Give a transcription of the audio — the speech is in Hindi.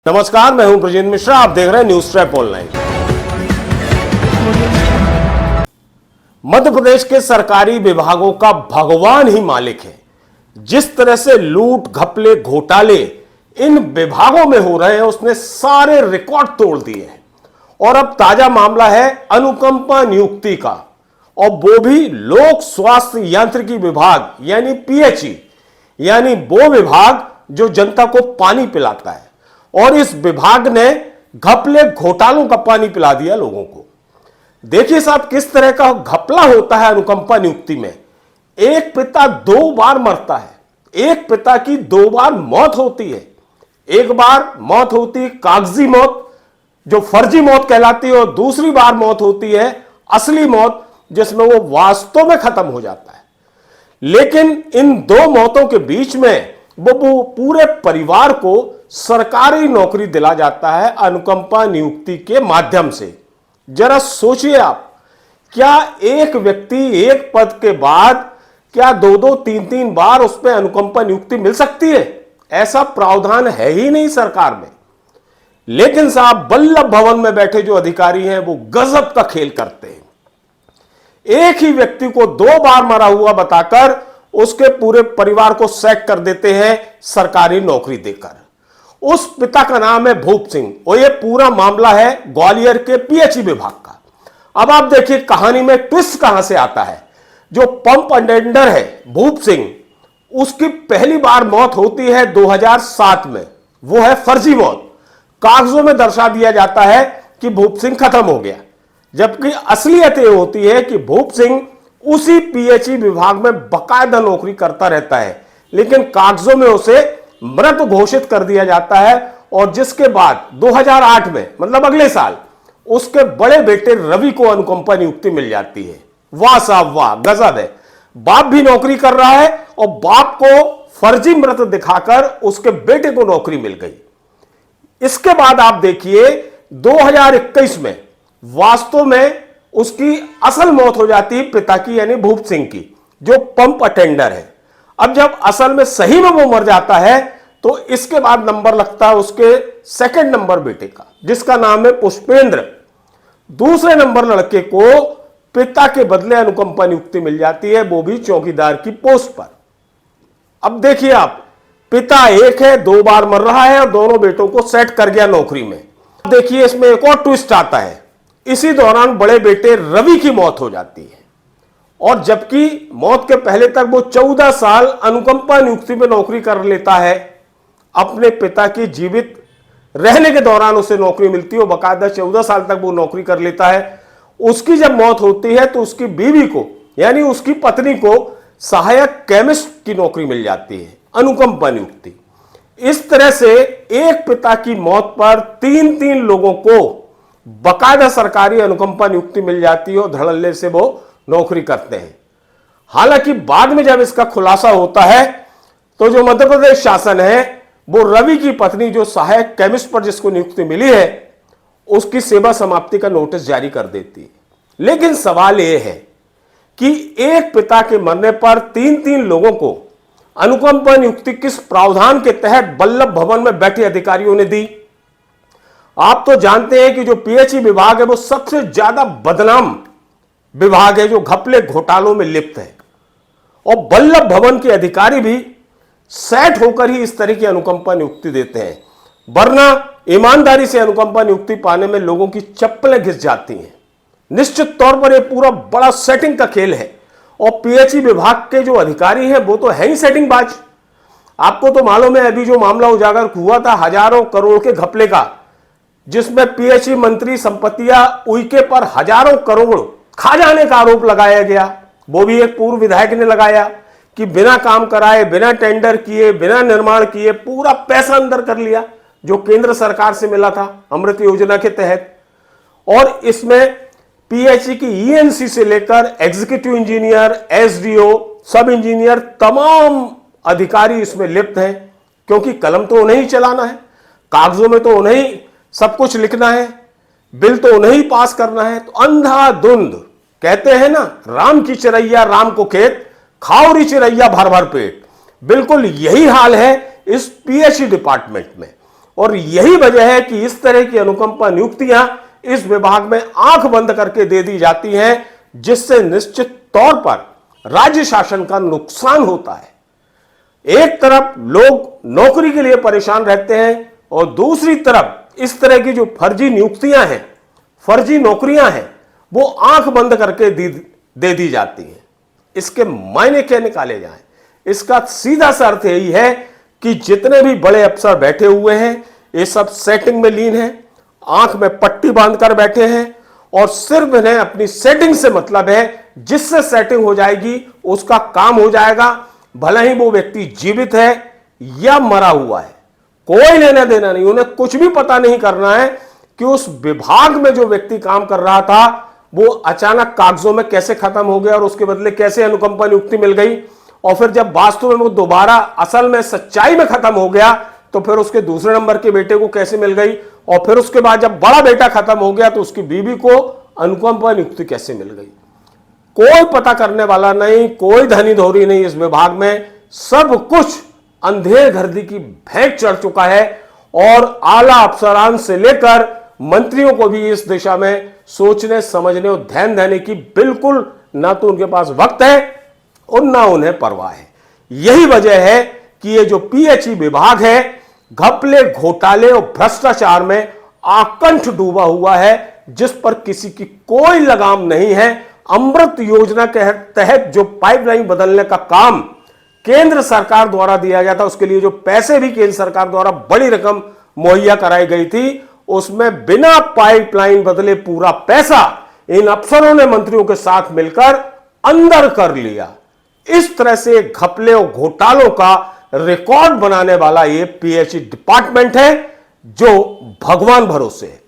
नमस्कार, मैं हूं ब्रजेंद्र मिश्रा। आप देख रहे हैं news trap online. Madhya Pradesh के सरकारी विभागों का भगवान ही मालिक है। जिस तरह से लूट घपले घोटाले इन विभागों में हो रहे हैं, उसने सारे रिकॉर्ड तोड़ दिए हैं। और अब ताजा मामला है अनुकंपा नियुक्ति का, और वो भी लोक स्वास्थ्य यांत्रिकी विभाग यानी पीएचई, यानी वो विभाग जो जनता को पानी पिलाता है। और इस विभाग ने घपले घोटालों का पानी पिला दिया लोगों को। देखिए साहब, किस तरह का घपला होता है अनुकंपा नियुक्ति में। एक पिता 2 बार मरता है, एक पिता की 2 बार मौत होती है। एक बार मौत होती है कागजी मौत, जो फर्जी मौत कहलाती है, और दूसरी बार मौत होती है असली मौत, जिसमें वो वास्तव में खत्म हो जाता है। लेकिन इन 2 मौतों के बीच में वो पूरे परिवार को सरकारी नौकरी दिला जाता है अनुकंपा नियुक्ति के माध्यम से। जरा सोचिए आप, क्या एक व्यक्ति एक पद के बाद क्या 2-2, 3-3 बार उस पर अनुकंपा नियुक्ति मिल सकती है? ऐसा प्रावधान है ही नहीं सरकार में। लेकिन साहब, वल्लभ भवन में बैठे जो अधिकारी हैं वो गजब का खेल करते हैं। एक ही व्यक्ति को 2 बार मरा हुआ बताकर उसके पूरे परिवार को सैक कर देते हैं सरकारी नौकरी देकर। उस पिता का नाम है भूप सिंह, और यह पूरा मामला है ग्वालियर के पीएचई विभाग का। अब आप देखिए कहानी में ट्विस्ट कहां से आता है। जो पंप अटेंडर है भूप सिंह, उसकी पहली बार मौत होती है 2007 में। वो है फर्जी मौत। कागजों में दर्शा दिया जाता है कि भूप सिंह खत्म हो गया, जबकि असलियत यह होती है कि भूप सिंह उसी पीएचई विभाग में बाकायदा नौकरी करता रहता है, लेकिन कागजों में उसे मृत घोषित कर दिया जाता है। और जिसके बाद 2008 में, मतलब अगले साल, उसके बड़े बेटे रवि को अनुकंपा नियुक्ति मिल जाती है। वाह साहब वाह, गजब है। बाप भी नौकरी कर रहा है और बाप को फर्जी मृत दिखाकर उसके बेटे को नौकरी मिल गई। इसके बाद आप देखिए 2021 में वास्तव में उसकी असल मौत हो जाती है पिता की, यानी भूप सिंह की, जो पंप अटेंडर है। अब जब असल में सही में वो मर जाता है तो इसके बाद नंबर लगता है उसके सेकंड नंबर बेटे का, जिसका नाम है पुष्पेंद्र। दूसरे नंबर लड़के को पिता के बदले अनुकंपा नियुक्ति मिल जाती है, वो भी चौकीदार की पोस्ट पर। अब देखिए आप, पिता एक है, 2 बार मर रहा है और दोनों बेटों को सेट कर गया नौकरी में। देखिए इसमें एक और ट्विस्ट आता है। इसी दौरान बड़े बेटे रवि की मौत हो जाती है, और जबकि मौत के पहले तक वो 14 साल अनुकंपा नियुक्ति में नौकरी कर लेता है। अपने पिता की जीवित रहने के दौरान उसे नौकरी मिलती है, वो बाकायदा 14 साल तक वो नौकरी कर लेता है। उसकी जब मौत होती है तो उसकी बीवी को, यानी उसकी पत्नी को, सहायक केमिस्ट की नौकरी मिल जाती है, अनुकंपा नियुक्ति। इस तरह से एक पिता की मौत पर 3-3 लोगों को बाकायदा सरकारी अनुकंपा नियुक्ति मिल जाती है और धड़ल्ले से वो नौकरी करते हैं। हालांकि बाद में जब इसका खुलासा होता है तो जो मध्य प्रदेश शासन है वो रवि की पत्नी, जो सहायक केमिस्ट पर जिसको नियुक्ति मिली है, उसकी सेवा समाप्ति का नोटिस जारी कर देती है। लेकिन सवाल यह है कि एक पिता के मरने पर 3-3 लोगों को अनुकंपा नियुक्ति किस प्रावधान के तहत वल्लभ भवन में बैठे अधिकारियों ने दी? आप तो जानते हैं कि जो पीएचई विभाग है वो सबसे ज्यादा बदनाम विभाग है, जो घपले घोटालों में लिप्त है। और वल्लभ भवन के अधिकारी भी सेट होकर ही इस तरह की अनुकंपा नियुक्ति देते हैं, वरना ईमानदारी से अनुकंपा नियुक्ति पाने में लोगों की चप्पलें घिस जाती हैं। निश्चित तौर पर यह पूरा बड़ा सेटिंग का खेल है, और पीएचई विभाग के जो अधिकारी हैं वो तो है ही सेटिंगबाज। आपको तो मालूम है अभी जो मामला उजागर हुआ था हजारों करोड़ के घपले का, जिसमें पीएचई मंत्री संपतिया उइके पर हजारों करोड़ खा जाने का आरोप लगाया गया। वो भी एक पूर्व विधायक ने लगाया कि बिना काम कराए, बिना टेंडर किए, बिना निर्माण किए पूरा पैसा अंदर कर लिया जो केंद्र सरकार से मिला था अमृत योजना के तहत। और इसमें पीएचई की ईएनसी से लेकर एग्जीक्यूटिव इंजीनियर, एसडीओ, सब इंजीनियर, तमाम अधिकारी इसमें लिप्त हैं, क्योंकि कलम तो उन्हें ही चलाना है, कागजों में तो उन्हें ही सब कुछ लिखना है, बिल तो उन्हें ही पास करना है। तो अंधाधुंध, कहते हैं ना, राम की चिरैया राम को खेत, खाओरी चिरैया भर भर पेट। बिल्कुल यही हाल है इस पीएचई डिपार्टमेंट में। और यही वजह है कि इस तरह की अनुकंपा नियुक्तियां इस विभाग में आंख बंद करके दे दी जाती हैं, जिससे निश्चित तौर पर राज्य शासन का नुकसान होता है। एक तरफ लोग नौकरी के लिए परेशान रहते हैं और दूसरी तरफ इस तरह की जो फर्जी नियुक्तियां हैं, फर्जी नौकरियां हैं, वो आंख बंद करके दे दी जाती हैं। इसके मायने क्या निकाले जाएं? इसका सीधा सा अर्थ यही है कि जितने भी बड़े अफसर बैठे हुए हैं, ये सब सेटिंग में लीन हैं, आंख में पट्टी बांधकर बैठे हैं और सिर्फ इन्हें अपनी सेटिंग से मतलब है। जिससे सेटिंग हो जाएगी उसका काम हो जाएगा, भले ही वो व्यक्ति जीवित है या मरा हुआ है, कोई लेना देना नहीं। उन्हें कुछ भी पता नहीं करना है कि उस विभाग में जो व्यक्ति काम कर रहा था वो अचानक कागजों में कैसे खत्म हो गया और उसके बदले कैसे अनुकंपा नियुक्ति मिल गई, और फिर जब वास्तव में वो दोबारा असल में सच्चाई में खत्म हो गया तो फिर उसके दूसरे नंबर के बेटे को कैसे मिल गई, और फिर उसके बाद जब बड़ा बेटा खत्म हो गया तो उसकी बीवी को अनुकंपा नियुक्ति कैसे मिल गई। कोई पता करने वाला नहीं, कोई धनी धोरी नहीं इस विभाग में। सब कुछ अंधेर गर्दी की भेंट चढ़ चुका है और आला अफसरान से लेकर मंत्रियों को भी इस दिशा में सोचने समझने और ध्यान देने की बिल्कुल ना तो उनके पास वक्त है और ना उन्हें परवाह है। यही वजह है कि ये जो पीएचई विभाग है घपले, घोटाले और भ्रष्टाचार में आकंठ डूबा हुआ है, जिस पर किसी की कोई लगाम नहीं है। अमृत योजना के तहत जो पाइपलाइन बदलने का काम केंद्र सरकार द्वारा दिया गया था, उसके लिए जो पैसे भी केंद्र सरकार द्वारा बड़ी रकम मुहैया कराई गई थी, उसमें बिना पाइपलाइन बदले पूरा पैसा इन अफसरों ने मंत्रियों के साथ मिलकर अंदर कर लिया। इस तरह से घपले और घोटालों का रिकॉर्ड बनाने वाला ये पीएचई डिपार्टमेंट है जो भगवान भरोसे है।